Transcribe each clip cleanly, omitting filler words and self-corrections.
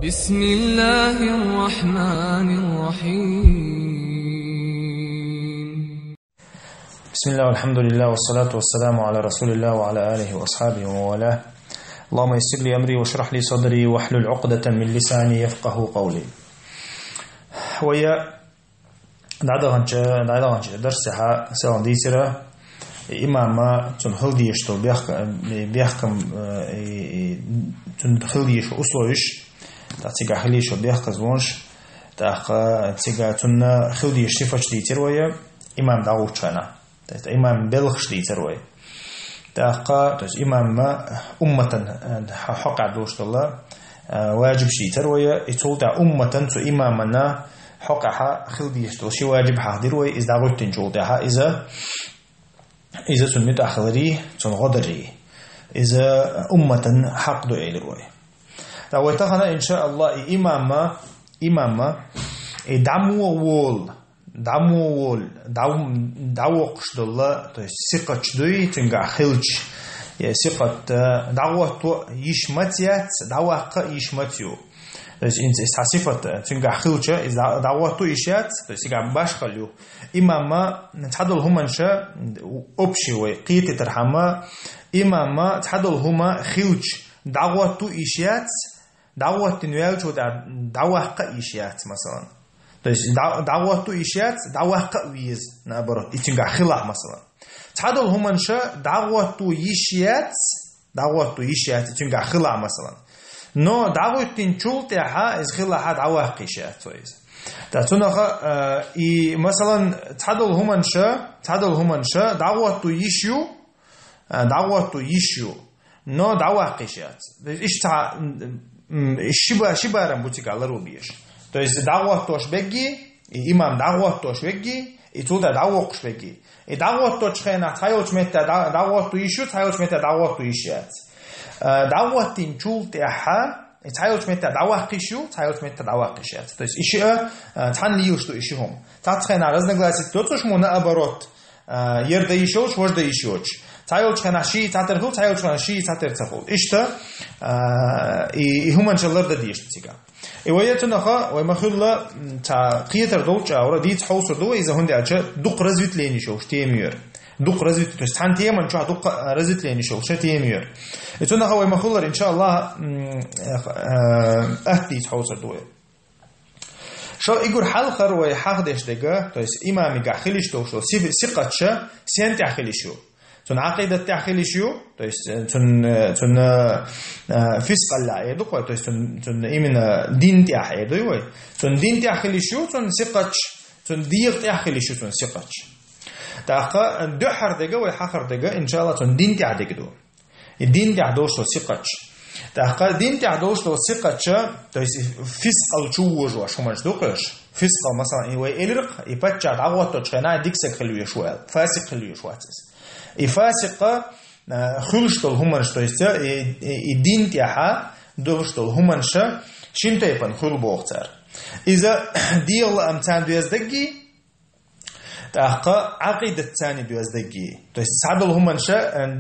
بسم الله الرحمن الرحيم. بسم الله والحمد لله والصلاة والسلام على رسول الله وعلى آله وأصحابه وموالاه. اللهم يسر لي أمري واشرح لي صدري واحلل عقدة من لساني يفقه قولي. ويا دعوانش درسها سواء ديسرة إمام تنخلدي يشتو بيحكم تنخلدي يشو أصلوش تاعتيجا خليشو بيحكم زونش تاعتيجا تن خلدي يشتفش ديتر ويا إمام دعوتشنا إمام بلخش ديتر ويا تاعقا إمام أمة حق عدوش الله واجب شديتر ويا يتول تاع أمة تو إمامنا حقها خلدي يشتو شي واجب حاضر ويا إذا دعوت تنجول تاعها إذا سنمت أخلري تنغدري إذا أمة حق دو إلروي ويتخنا إن شاء الله إمام دعمو قشد الله سقط دوي تنقع خلج سقط دعوة يشمتيات دعوة يشمتيو إن صفة تنقع خلج إذا دعوة يشات تسيقع باشخليو إمام تحدل هما نشا أبشي وقيت ترحمة إمام تحدل هما خلج دعوة يشات دعوة تنويل شو دعوة إشيات مثلا دعوة إشيات دعوة قويز نعبره يتنقع خلاع مثلا تحدل هما نشا دعوة إشيات يتنقع خلاع مثلا نو دعوة تنشول تاعها إز خلاعها دعوة قيشات تاتونخ مثلا تحدل هما نشا دعوة يشيو نو دعوة قيشات إيش تاع الشبه رمبوتيك على روبيش то есть دعوة توش بيجي إمام دعوة توش بيجي يتودا دعوة قش بيجي دعوة توش خينا تايوش متى دعوة تويشو تايوش متى دعوة تويشات دعوة تنشول تاعها تايوش متى دعوة قيشو تايوش متى دعوة قيشات то есть إشياء تحن ليوش تو إشيهم تاتخينا разногласия توتش مو наоборот يردا يشوش وجدا يشوش تايوش خنا شي تاترخو تايوش خنا شي تاترخو إشتا هم إن شاء الله رديش تيجا وياتنا ويمخلا تا قيتر دولچا اور ديت حوسر دو اذا هندي اجا دوق رزويت ليني شو تيمير دوق رزويت تستان تيمن شو دوق رزويت ليني شو تيمير اتنا ويمخلا ان شاء الله اهدي حوسر دو شو يقول حلقر ويحقدش دغا تو اس امامي غخليش تو شو سيقاتش سينت اخليشو تون عقيدة تأخيليشيو то есть تون فسق الله يدو كوي то есть تون إمنا دين تأخيدو يوي تون دين تأخيليشيو تون سقطش تون دير تأخيليشيو تون سقطش تأخا دحر دقة ويحخر دقة إن شاء الله تون دين تأخيدو الدين تأخيدوش سقطش تأخا دين تأخيدوش سقطش то есть فسق الجوج وشو مش دوقش فسق مثلا يوي إلرق يبتشع دعوة تشخنا ديكسك خلوي شوال فاسق خلوي شواتس إفاسق خلشتل همانش то есть الدين تاعها دوشتل همانش شنتيبن خل بوختار إذا ديال أمتان دوزدقي تأخا عقيدة تاني دوزدقي то есть سعدل همانش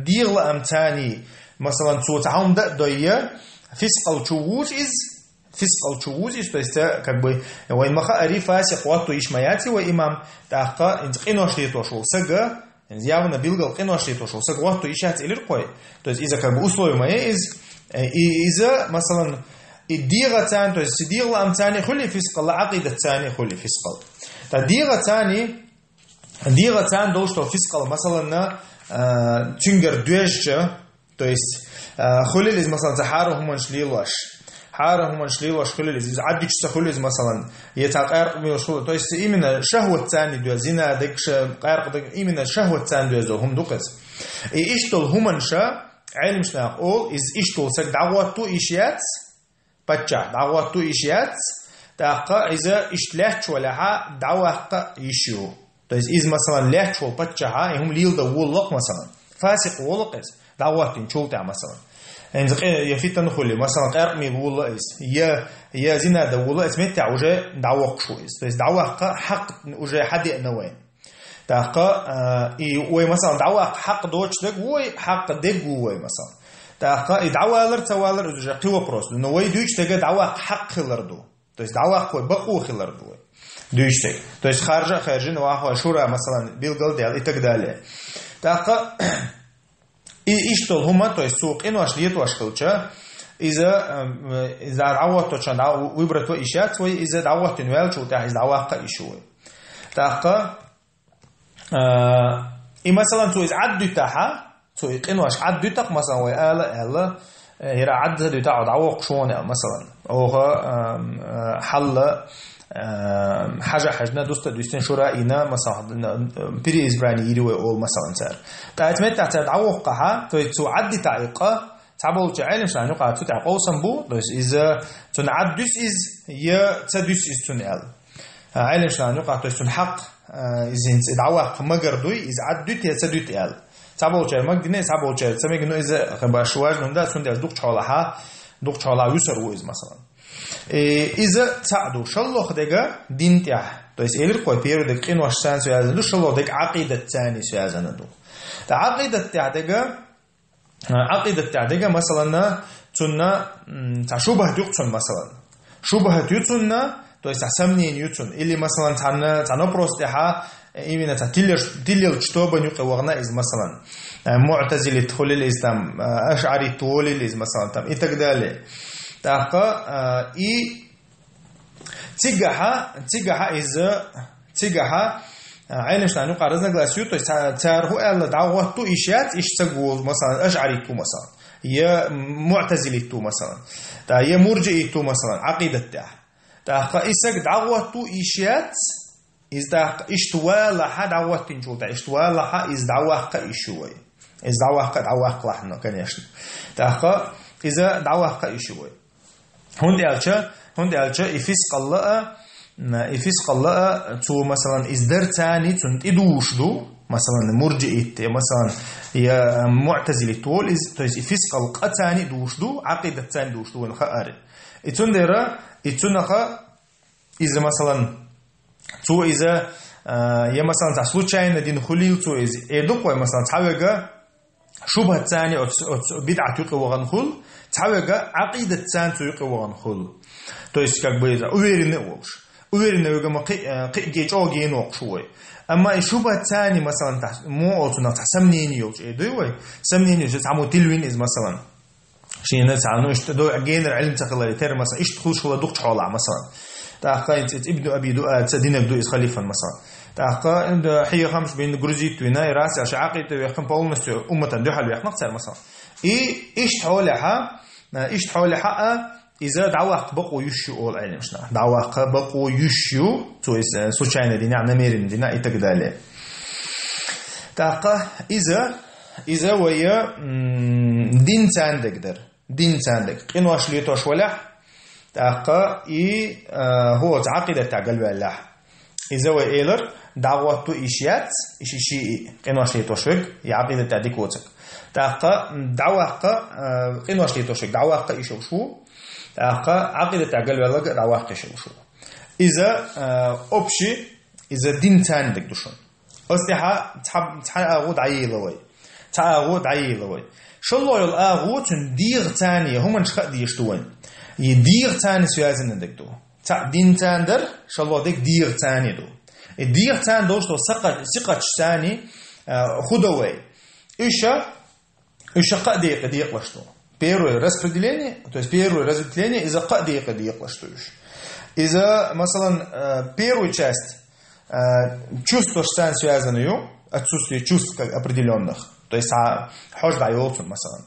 ديال أمتاني مثلا صوت عم دوية فسق الشووش то есть как бы وين مخا أري فاسق واتو إشماياتي وإمام تأخا إنتقينوش ليتوشول سجا явно билгал киношли то что согласно ищать или рукой то есть из-за как бы условия из-за مثلا الديغه ثاني то есть الديغه امثاني خلي فسق العقيده الثاني خلي فسق الديغه ثاني دول что فسق مثلا تنجر دوجه то есть خلي مثلا زحارهم منشليلاش حارهم منشليلاش خلي из عديش خلي مثلا يتقارق بيوصل то есть именно شهوة ثاني دو زنا دكش قارق دك именно شهوة ثاني دو هم دوقس إيشتول همنشا علمشنا أقول إيشتول سك دعواتو إشيات بتشع دعواتو إشيات تاقا إذا إشتلحش ولا دعوة يشيو то есть إذا مثلا لحش وبتشع هم ليل ده ولق مثلا فاسق ولقس دعواتين شولتع مثلا إن يفيتن خلي مثلا قارق مي والله إس يا زنا ده والله اسمه وجه دعوة شو إس بس دعوة حق وجه حد نوين تاقا وي مثلا دعوة حق دوتش دق وي حق دق وي مثلا تاقا يدعوالر توالر إذا قوة بروس لأنه ويدوش تجا دعوة حق خلردو تويس دعوة قوي بقوة خلردو دوش تي تويس خارجين واحد شورى مثلا بيلقل ديال إتقدالي تاقا إيش تول هما تويس سوق إنه أشليت وأشخلشة إذا دعوة تشان ويبرتوا إيشات وإذا دعوة تنوال شو تاع إذا دعوة قايشوي تاقا مثلا تويس عد تاعها توي إنه عد تاق مثلا ويالا هي عد تاع دعوة قشون مثلا أو حل حاجة دوست دوستين شرائنا مثلا بري إزبراني يروي أول مثلا سر تعتمد تحت دعوة قها توي تعد تعيقة تعبوا تعلم شلون يقع تتعقو سنبو بس إذا تنعدس إز يا تدس إز تنقل علم شلون يقع تنحق إذا دعوة مجردوي إذا عدت يا تدت قل تعبوا تعلم مجنة تعبوا تعلم سمع إنه إذا خباشواج نمدا سندل دوق شالها دوق شالها يسر ويز مثلا إذا تعدو شلو خدقة دين تاع بس إير قوي بيرو دك إنه أشتان سيازن لو شلو دك عقيدة ثاني سيازن دو عقيدة تاع دقة عقيدة تعدية مثلا تنا تشوبه يقصن مثلا شوبه يقصن تو يستسمنين يقصن اللي مثلا تنا بروستها إيمنا تتيلر شتوبه يقوغنا إز مثلا معتزلة تقول الإسلام أشعري تقول الإسلام مثلا تام إتقدالي تاقا تيجها إذا تيجها عينش نانو قارزنا غلاسيو تو تارهو ال دعوه تو إشيات إيش تقول مثلا أشعري تو مثلا يا معتزلي تو مثلا تا يا مرجئي تو مثلا عقيدة تا قيسك دعوه تو إشيات إذا إشتوال حد دعوه تنجول تا إشتوال حد إذا دعوه قيشوي إذا دعوه قلحنا كان يشن تا إذا دعوه قيشوي هون دالشة يفسق الله إفسق الله تو مثلا إصدار ثاني تنتدوش دو مثلا مرجئت مثلا يا معتزلة تقول إز إفسق القتاني دوش دو عقيدة ثاني دوش دو الخارج إتندرا إتنخا إذا مثلا تو إذا يا مثلا تسلوتشين دين خليل تو إز إدوقوا مثلا تعوجا شبهة ثاني أو بدعة يقوى خل تعوجا عقيدة ثاني يقوى خل تو إز كعبير أويرين وش ويرنا يجمع قيج أو جينوق شوي أما الشبهة الثانية مثلا مو أوتنا تسمنين يوج إدوي سمنين يوج تعمو تلوين إز مثلا شيء الناس عنو إشتدوا جين العلم تقلل تر مثلا إيش تخش ولا دكتور حالا مثلا تأخذ ابن أبي دؤاد سدين بدو إز خليفة مثلا تأخذ عند حي خمس بين جروزيت وينا راس عشاقي تيخم باول نست أمة دحل ويخنق سر مثلا إيش تحولها إذا دعوة بقوا يشيو أول علم شنا دعوة بقوا يشيو تو سوتشاينا دينا نميرين دينا إتقدالي تاقة إذا ويا دين تاندك در دين تاندك إنه أشليتوش ولا تاقة هو تعقيدة تعقل والله إذا ويا إيلر دعوة تو إشيات إشي إنه أشليتوش يعقيدة تعديك وتك تاقة دعوة إنه أشليتوش دعوة إيشو شو عقيدة تعقل والله دعوة قشة وشو إذا أبشي إذا دين تاندك دوشون أستحى تعاغود عيلوي تعاغود عيلوي شو الله يلأغود ديغ تانية هم نشخ ديشتوين يديغ تاني سيازن عندك دو دين تاندر شو الله ديك ديغ تاني دو الديغ تان دوش دو سقط تاني خدوي إيشا قديق لشتو первое распределение, то есть первое разветвление из-за кадиqa, что еще. Из-за, مثلا, первую часть чувства, что связанную, отсутствие чувств определенных, то есть хожда айолцун, مثلا.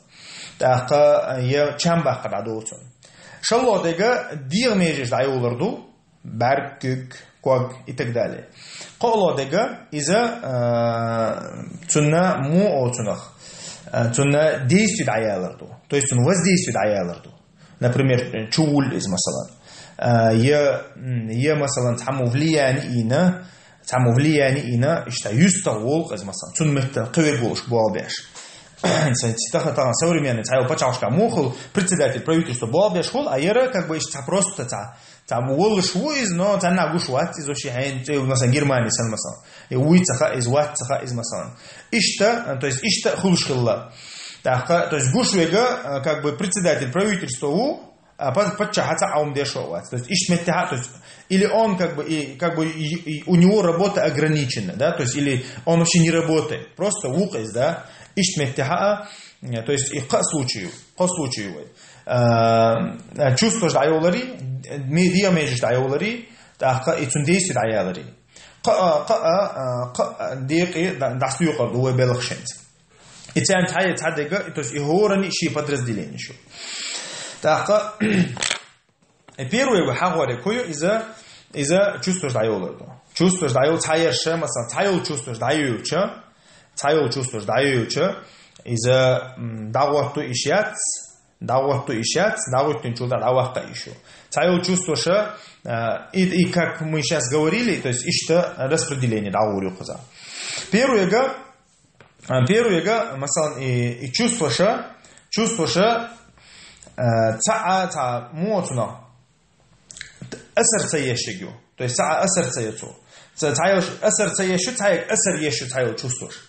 Так, я чамбах кададолцун. Шаллодега дир межеш айоларду, барк, ког и так далее. Колодега из-за цунна му олцунах. تنا действует عيالردو то есть он воздействует عيالردو например чул из مثلا я مثلا تعمل влияние إنا إشتا يستغول из مثلا تون مهتر قوي بولش بوالبيش институтах современный царь почавшка мухол председатель правительства бобеш хол а ера как бы ишта просто там волшу из но тана гушват из ошихайн مثلا Германия مثلا и уйцаха из ватцаха из مثلا ишта то есть ишта хулшхилла То есть гушвега как бы председатель правительства подчахаться аумдешовать. То есть ишметтиха, то есть или он как бы у него работа ограничена, да, то есть или он вообще не работает, просто вукайс, да, ишметтиха, то есть и по случаю, чувство ждаёлари, медиа меж ждаёлари, так и цундейси ждаёлари. Дикий дастуёкар дуэ белхшенц. И тем тадега, то есть и горани ши подразделение еще. Так, первое вы хагоре кою из-за чувства ждаёларду. Чувство ждаёл цаерше, масал цаёл чувство ждаёюча, из-за даватту ишяц, даватту чуда давахта еще. Цаёл чувство ше, и как мы сейчас говорили, то есть ишта распределение давурю хоза. Первое масал и чувство ше, ца моцно асарца ешегю, то есть ца асарца ецу. Цаёл асарца ешу, цаёл асар ешу цаёл чувствуешь.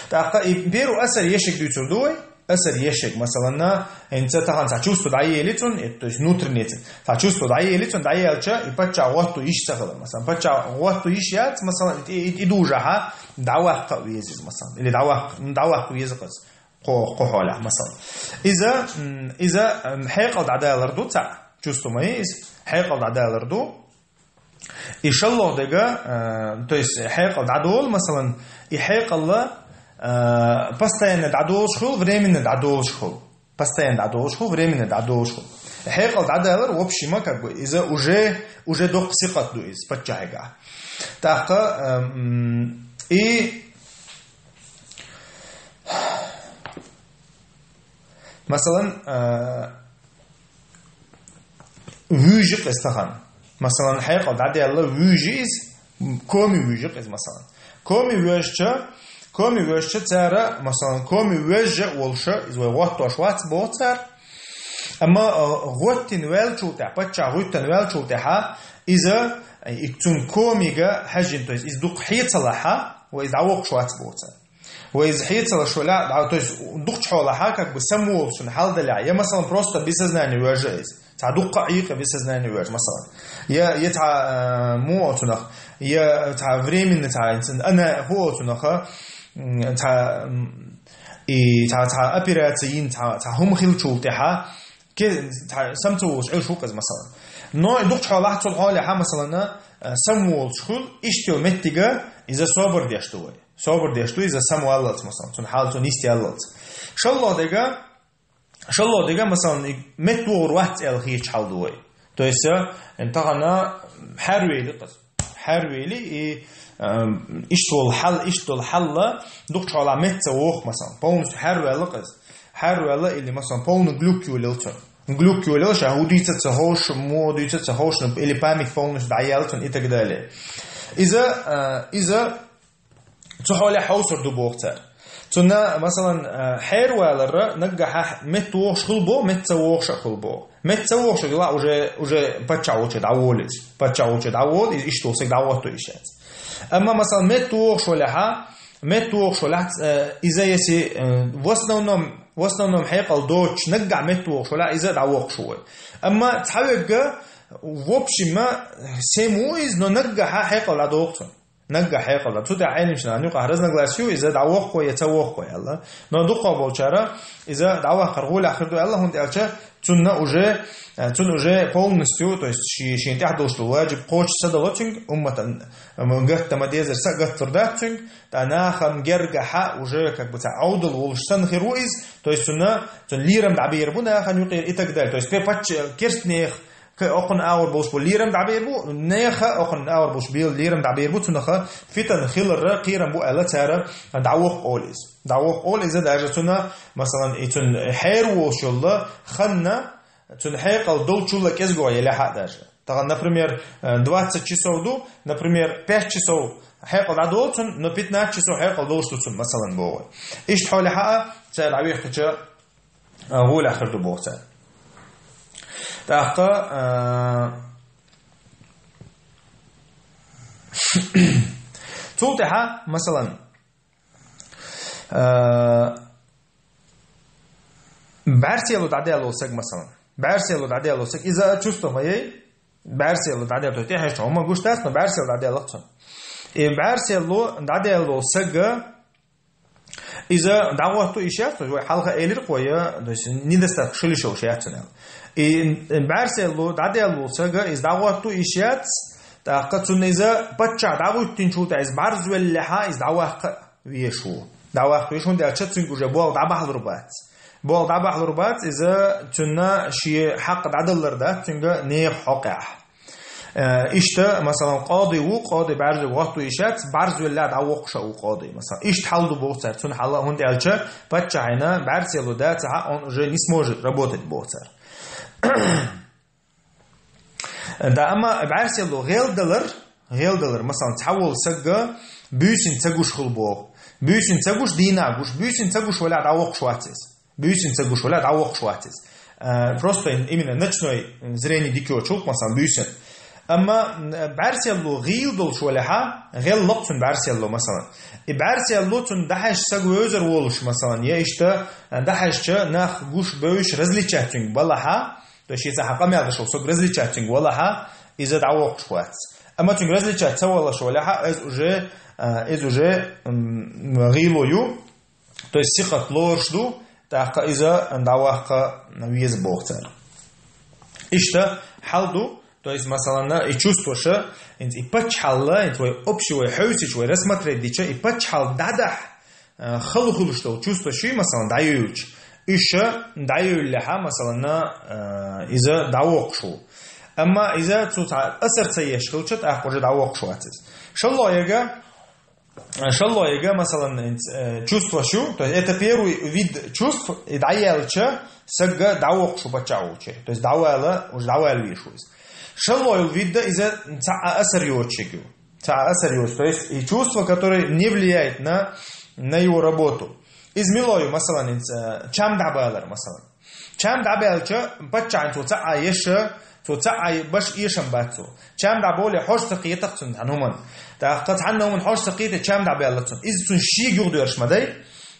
Так и первый асар ешег дюцурдой, асар ешег масалана энца тахан ца чувство дае лицон, то есть внутренний ца чувство дае лицон дае алча и пача ватту иш сахала масалан пача ватту иш яц масалан иду жаха давах кавезис масалан или давах кавезис قحولة مثلا إذا حيقل عدالة ردو تاع чувство ميز حيقل عدالة ردو إن شاء الله دقا то есть حيقل عدول مثلا يحيقل постоянно عدول شخول временно عدول شخول постоянно عدول شخول временно عدول شخول حيقل عدالة в общем как бы إذا уже дох психот ду из подчайга так и مثلا ويجق استخان مثلا حيقل دعدي الله ويجيز كومي ويجق مثلا كومي ويجق تارا مثلا كومي ويجق والشا إذا وقت وشوات بوتر أما غوتين ويلشو تاع بتشا غوتين ويلشو تاعها إذا يكتون كوميجا حاجين تويس إذا دوق حيت صلاحها وإذا عوق شوات بوتر وإذا حيتصل شولا, то есть дух чхолаха как бы саму шун халдаля. Я مثلا просто без сознания выражаюсь. Та дух каика без сознания выражаюсь. مثلا я та муотунах, я та временно та она хуотунах, та и та операции та хум хилчултها ке та самцу шушуказ مثلا. Но дух чхолаха цулхаля مثلا саму шхул иштё меттига из-за собор дештуй. صابر دیشتو ایز سمو اللهت مثلا چون حال تو نیستی اللهت شالله دیگه مثلا متور وقت الخیش حال دوی تو ایسا انتقانا هر ویلی اشتول حل دوخ شالا مت ووخ مثلا پونس هر ویلی اللي مثلا پون глюкюлел شهوديت تهوش موديت تهوش اللي بامك پونس دعيالتون اتقدالي إذا تحولي حوصر دو بوقتر تنا مثلا حيروالر نجح متوش خلبو متسووش خلبو متسووش لا уже почауче давол иштол сек давото ишет amma مثلا متوش ولا إذا يسي в основном حيقل دوش نجع متوش ولا إذا دعوق شوي أما تحوج в общем سمويز но نجح حيقل عدوقتن نجح حيقل تو تعلم شنو نقع разногласию إذا دعوق كوي يتوق كوي الله но دقة بوشارة إذا دعوق خرجول آخر دو الله هم تأجر تون уже полностью то есть شيء تحدث الواجب قوش صدقتك أمة قط تمديزر سقط فرداتك تناخم جرجح уже как бы تعودل والشتن خيرويز то есть تون ليرم دعبير بنا خن يقير إتقدر то есть بيباتش كيرستنيخ كأقن أور بوش بوليرم دعبير بو نيخا أقن أور بوش بيل ليرم دعبير بو تنخا فتن خير قيرم بو ألا تارا دعوق أوليز ده أجتنا مثلا إتن حير وشلة خنا تن حيقل دول شلة كيزجوا يلا حق ده طبعا например 20 часов ду например 5 часов حيقل عدول تن но 15 часов حيقل دول شتون مثلا بوه إيش حول حقه تار عبير كتشا هو الآخر دو بوه تار تاقا توتها مثلا برسيلو تعديل وسق مثلا برسيلو تعديل وسق إذا شوستو ماي برسيلو تعديل تو تيحش هما قشتاس ما برسيلو تعديل لقصن برسيلو تعديل وسق إذا دعوته إشياء تو حلقة إيلر قوية دوس ندست شلشوا شياتنا برسيلو تعديل وسق إذا دعوته إشياء تأكدون إذا بتشع دعوتين شو تعز برز واللحى إذا دعوه ويشو دعوه ويشون ده أشد سنجوجة بول دعبه الرباط بول دعبه الرباط إذا تنا شيء حق عدل لرده تنجا نير حقه إشتا مثلا قاضي برز وقت إشات برز ولا دعوه شو قاضي مثلا إشت حلو بوتر تون حلا هون ده أشد بتشع هنا برز يلو ده تها أن جه نسموج ربوت بوتر ده أما بعرس يلو غير دلر مثلا تحول سجى بيسين تجوش خلبو بيسين تجوش ديناغوش بيسين تجوش ولا دعوق شواتس بيسين تجوش ولا دعوق شواتس просто именно ночной зрение дикого человека مثلا بيسين أما بعرس يلو غير دل شولها غير لقطن بعرس يلو مثلا بعرس يلو تون دحش سجى يوزر وولش مثلا يا إشتا دحش نخ جوش بيش رزليتشاتين بالله то есть если حقامي شو سوق различать ولا إذا دعوق شوات أما تون различать ولا شو ولا إز уже غيلويو то есть сихат лоршду так إذا دعوق ويز بوختر إشتا حلدو то есть مثلا и чувствуешь и почхалла и твой общий хаусич твой рассмотреть дича и почхал дадах خلو что чувствуешь и مثلا дающий إيشة دعيو اللحى مثلا إذا دعوق شو أما إذا تطع أثر سيش خلشت أخرج دعوق شو أتز شو الله يجا مثلا чувство شو то есть это первый вид чувств и дعيالча сага дعوق шо бачауче то есть дعوала уж дعوал вишуис шо الله вид إذا تع أثر يوчегу تع أثر يوч то есть и чувство которое не влияет на его работу إز ميلويو مثلا چم دعبالر مثلا چم دعبالچه بچان تو تعايش تو تعاي باش يشم باتو چم دعبول حوش تقيتقتن عنهم تاقت عنهم حوش تقيت چم دعبالتن إز تون شي يقدرش مداي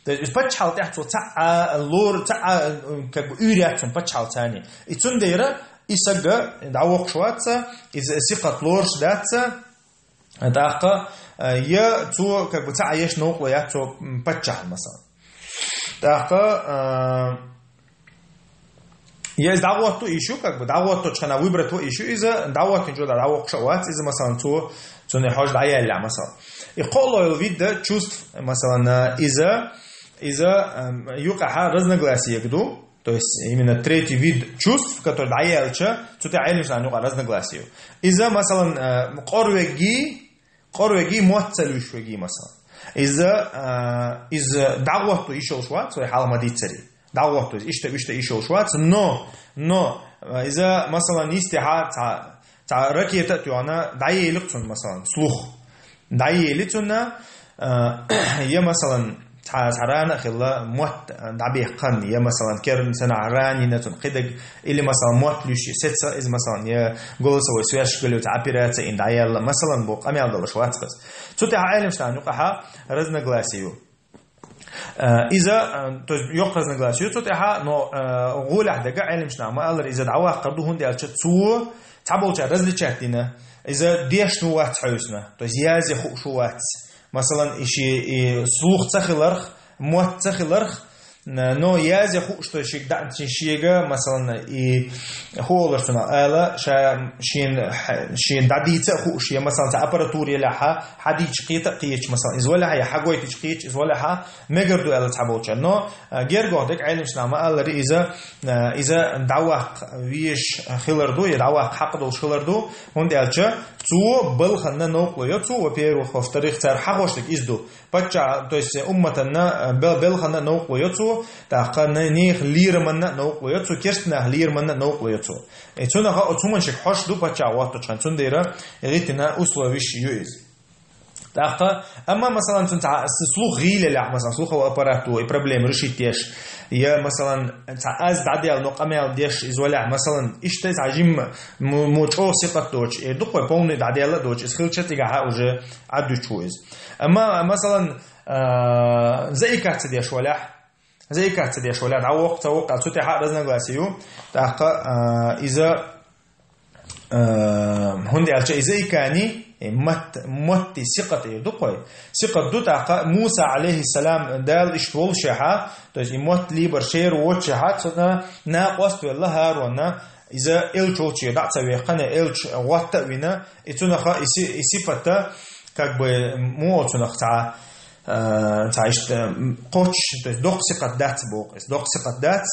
إز بچال تحت تو تع لور تع كيورياتن بچال ثاني إتون ديره إسق دعوق شواتsa إز ثقة لورش داتsa تاق يا تو تعايش نوقل يا تو بچال مثلا تاقا есть дعوة ищу, как бы дعوة точно выбрать то ищу из-за дعوة ничего дعوة шават из-за مثلا то не хочешь даяля مثلا и коло вид чувств مثلا из-за юкаха разногласия гду то есть именно третий вид чувств который даялча то ты айлиш на нука разногласию из-за مثلا قرويجي موتцелюшвеги مثلا из دعوته يشول شوات سوي حال ما ديتسري دعوته إيش يشول شوات но إذا مثلا يستحى تع ركية تأتينا دعيه لقطن مثلا سلوخ دعيه لقطنا يا مثلا تعرانا خلا موت دعبيه قن يا مثلا كرن سنة عراني نتون قدق اللي مثلا موت لوشي ستة إذا مثلا يا قول سوي سويش قلوا تعبيرات إن دعيال مثلا بوق أمي عبد الله شوات بس تودع عالم شتان يقعها رزنا غلاسيو إذا يق رزنا غلاسيو تودعها نو غول أحدق عالم شتان ما الله إذا دعواه قردوهن ديال تسو تعبوا رزل شاتنا إذا ديش نوات حوسنا تو زيازي خوشوات مثلا إشي سلوخ تخلرخ موت تخلرخ но язе ху что шига مثلا и холошна ала шин дадица ху ши مثلا аппаратуре лаха хадич қита қич مثلا извола я хагой тич қич извола ха мегерду ала таболча но гергодек айлмшнама аллари иза давах виш хиларду и давах хақду хиларду он делча цу был ханна нокло цу во-первых во-вторых цар хагоштик изду пача то есть умматана был ханна нокло цу تاقنا نيخ ليرمنا نوقلو يتو كيرتنا ليرمنا نوقلو يتو اتونا ها اتومن شك حش دو بچا واتو چان تون ديرا ريتنا اسلويش يوز تاقا اما مثلا تون سلوخ غيله لا مثلا سلوخ аппарату и проблемы решить теш я مثلا از داديال نقمال ديش изоля مثلا иште зажим мочо сепаточ и духой полный дадиал доч схилчатига уже адучуиз اما مثلا زي كاتس ديش ولا زي كات دي شو لا دعوة توقع صوتي حق رزنا قاسيو تاقا إذا هندي على شيء زي كاني مت ثقة يدقي ثقة دو تاقا موسى عليه السلام دال إشتول شها تاج مت لي برشير وشها تنا ناقص بالله هارونا إذا إلتوش يدعس ويقنا إلتش وات وينا إتونا خا إسيفتا как бы موتنا تاع تعيش قوتش دوق ثقة دات بوق دوق ثقة دات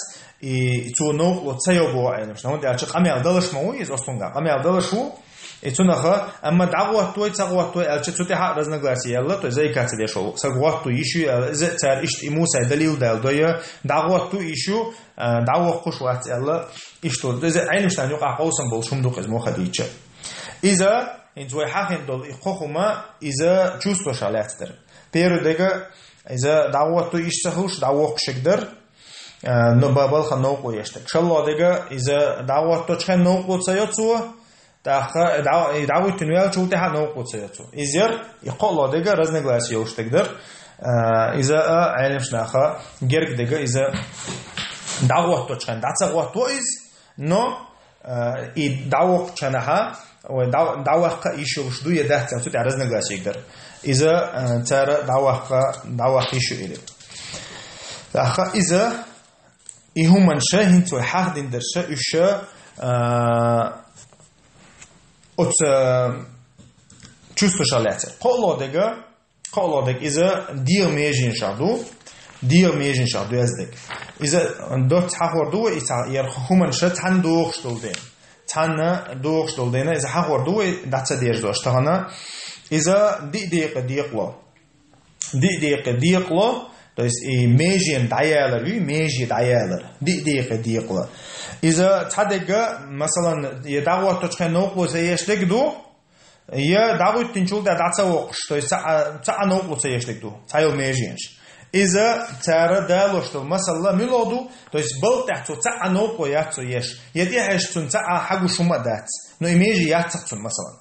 и то но цеёбо айнш но да чак амел далаш моуи из остонга амел далашу и то наха ама дагват той цагват той алче цуте ха разногласие ялла то заикаце дешо сагват то ищу за цар ишт и муса далил дал доя дагват то ищу дагват кушват ялла ишто за айнш таню қақаусан бол шумдуқ из мохадича иза инзой хахин дол иқохума иза чувство шалятдер перудега иза дагват то ишсахуш дагват шигдер но бабалха науку ештек шалладега иза дагват чхан науку цаяцу таха дагват тунел чуте ха науку цаяцу изер иқолладега разногласие уштегдер иза айлемшнаха гергдега иза дагват чхан дацагват из но и дагват чанаха дагват ишу жду едат цуте разногласие гдер иза цара дагват ишу или таха иза и хуман шахин то хахдин дерша уша от чувство шалятер қолодег иза дир межин шаду яздек иза дот хахорду иса яр хуман шат хан доохштолден иза хахорду датса деждо штагана иза диқло то есть и межин даялар диқла иза цадега масалан я дагват точка ноукло сеештегду я дагват тинчулда дацаоқ то есть ца ноукло сеештегду цайл межинш иза цара дало что масалла милоду то есть был тахцо ца ноукло яцо еш еди хашцун ца хагу шума дац но и межи яццун масалан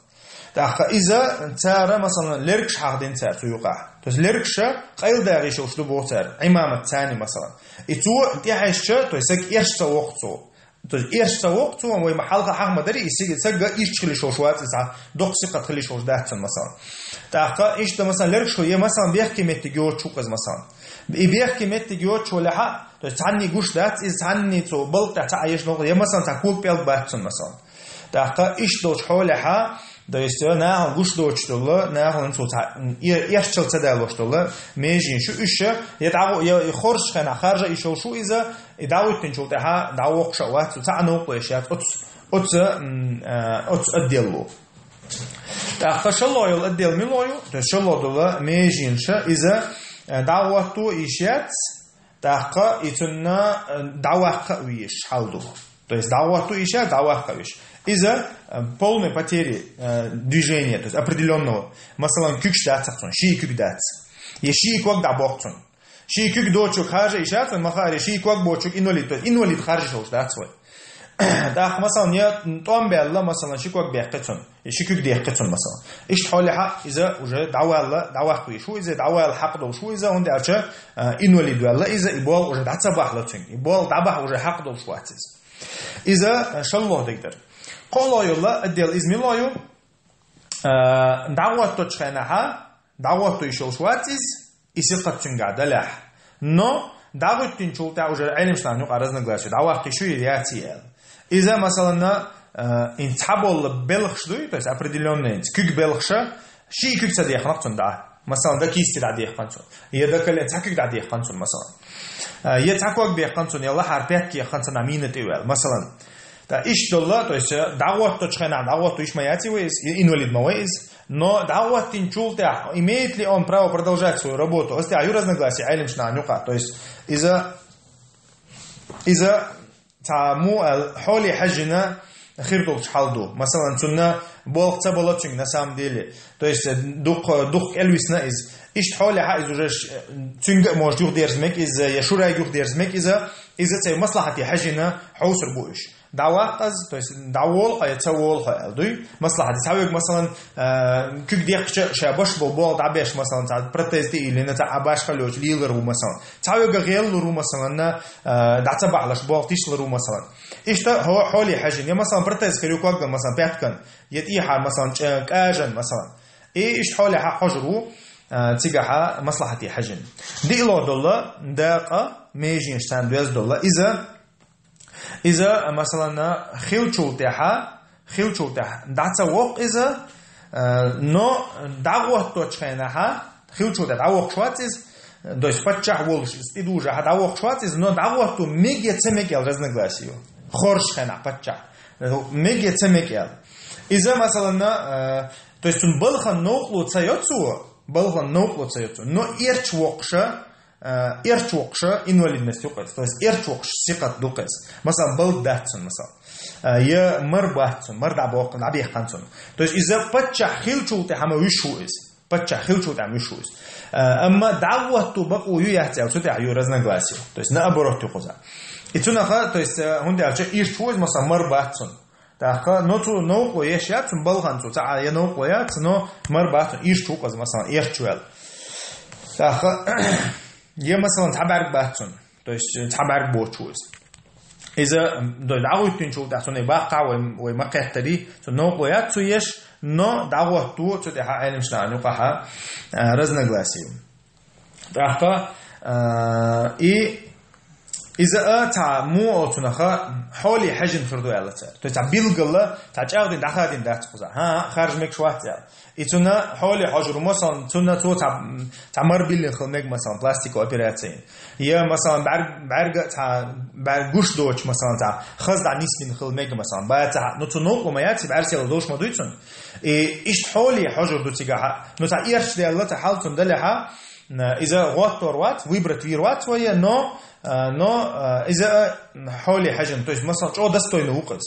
таха иза цара масалан леркш хахдин цар суюqa то есть леркша qayl dag'ish ushlu bo'tar imamat tsani masalan и то тяхаша то есть ершца оқцо то есть ершца оқцо мой махалга хахмадари исига ишчхли шошват за доксиқат хли шош датсан масалан таха ишта масалан леркш я масалан бехкеметти геочуқаз масалан и бехкеметти геочулаха то есть цанни гуш дат из цанни то болта та еш ноқ я масалан та кул пел батсан масалан таха ишдош холаха то есть на гуш дочтолла на хонцо ерчил цадалоштолла межин шу уша я хорш хана харжа ишо шу иза и давутин чултаха давоқша ват цану қошат от отделло та хашалойл отдел милою то есть шалодола межин ша иза давату ишат таха итунна даваха уиш халду то есть давату иша даваха уиш из-за полной потери движения, то есть определенного. Масалан, кюкш датсаксон, ши кюк датс. И ши квак да боксон. Ши кюк дочук хажа и шатсон, махари ши квак бочук инвалид, то есть инвалид харжи шоуш датсвой. Да, масалан, я том белла, масалан, ши квак бехкетсон, и ши кюк дехкетсон, масалан. Иш холиха, из-за уже давалла, давахуи шу, из-за давал хакдол шу, из-за он дача инвалид белла, из-за и бол уже датса бахлацин, и бол дабах уже хакдол шуатиз. Из-за шаллох дегдер. قولوا الدل إزميلايو دعوة تشخنها دعوة يشوشواتيز إسقط تنقعدله но دعوة تنشول تعوج علم شلون قرزنا قلاشة دعوة تشوي رياتيال إذا مثلا إن تحبول بلخشدوي то есть определенный كيك بلخشة شيء كيك صديق نقطن ده مثلا ده كيس تعديه خانسون يدك تحكيك تعديه خانسون مثلا يتحكوك بيه خانسون يلا حربيت كي خانسون أمينة تيوال مثلا та иштолла то есть дагват точхана дагват ишмаяти инвалид мавиз но дагват тинчулта имеет ли он право продолжать свою работу если аю разногласия айлим шнанюка то есть из-за таму холи хаджина хирдул чхалду масалан цунна болхца болотчинг на самом деле то есть дух элвисна из ишт холи ха из уже цунга может юх дерзмек из яшура юх дерзмек из цей маслахати хаджина хауср буиш دعوة то есть دعوة يتسول خالدي مصلحة تسوي مثلا كيك ديك شابش بول دعبش مثلا تاع بروتيز دي اللي نتاع عباش خلوش ليلر مثلا تسوي غير لرو مثلا دعتبع لش بول تيشلرو مثلا إيش هو حولي حاجة يعني مثلا بروتيز خليوك وقت مثلا بيتكن يتيحة مثلا كاجن مثلا إيش حولي حجرو تيجا مصلحتي حجن دي إلى دولار دقة ميجين $100 إذا مثلا خيلشول تاعها دعتها وق إذا نو دعوة توتشينها خيلشول دعوة شواتيز دويس بتشح ولش استدوجة دعوة شواتيز نو دعوة تو ميجي تميكل غزنغلاسيو خورش خنا بتشح ميجي تميكل إذا مثلا دويس تنبلخن نوقلو تسيوتسو نو إيرش وقشة инвалидность уқыз, то есть эрчуқш сиқат дуқыз. مثلا был датсон, مثلا я мар батсон, мар дабоқ, набих хансон. То есть из-за патча хилчулте хама вишуиз, патча хилчулте хама вишуиз. Амма даввату баку юяхтял, сюда аю разногласия. То есть наоборот туқуза. И тунаха, то есть хунде арча ирчуиз, مثلا мар батсон. Таха, но ту науқу ешятсон, балханцу, та я науқу ятсон, но мар батсон, ирчуқыз, مثلا ирчуэл. Таха, я مثلا تعبر باتون то есть تعبر بوچوز إذا دعوة تنشو تحسون باقع ومقتدي نوقيات سويش نو دعوة تو تدي علم شنا نوقها رزنا غلاسيو تحقا إذا تع مو أتناخا حولي حجن فردو علته تع بيلقلا تع جاودين دخادين دات خزا ها خارج مك شوات يا إتنا حولي حجر مثلا تنا تو تع مربيل خلنك مثلا بلاستيك أوبراتين يا مثلا بعرق تع بعرقوش دوش مثلا تع خز دع نسبين خلنك مثلا بعد تع نتنوق وما ياتي بعرسي دوش ما دويتون إيش حولي حجر دو تيجا نتع إيرش دي الله تحالتون دلها إذا غوتور وات ويبرت ويروات ويا но إذا حولي حجم то есть مثلا شو دستوينه وقت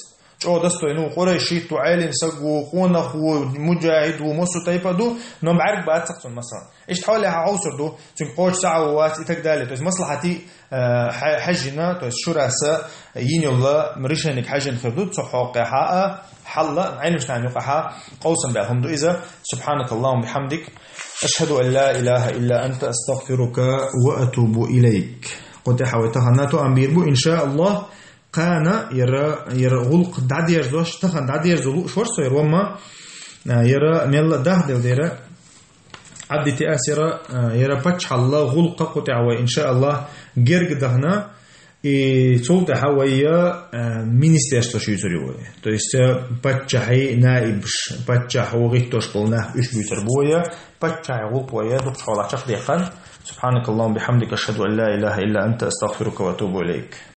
قريشي تعالم سجو قونا خو مجاهد ومسو تيفدو نو بعرق بعد سقطن مثلا إيش حولي عوصر دو تنقوش ساعة وات إتقدالي то есть مصلحتي حجنا то есть شراسة يني الله مريشانك حجن خدود صحوق حاء حلا علم شنان يقحا قوسا بهم دو إذا سبحانك اللهم بحمدك أشهد أن لا إله إلا أنت أستغفرك وأتوب إليك قد حاولتها ناتو أمبيربو إن شاء الله قانا يرى غلق دادير زوش تخن دادير زلو شورسو يروما يرى ميلا دهدل ديرا عبد تأس يرى باتش الله غلق قطع إن شاء الله جرق دهنا تولد حوية министерство шуйцуревое. То есть патчахи наибш, патчах угиттош полна ишбютербоя, патчах гулпоя, духшалачах дехан. سبحانك اللهم بحمدك أشهد أن لا إله إلا أنت أستغفرك وأتوب إليك.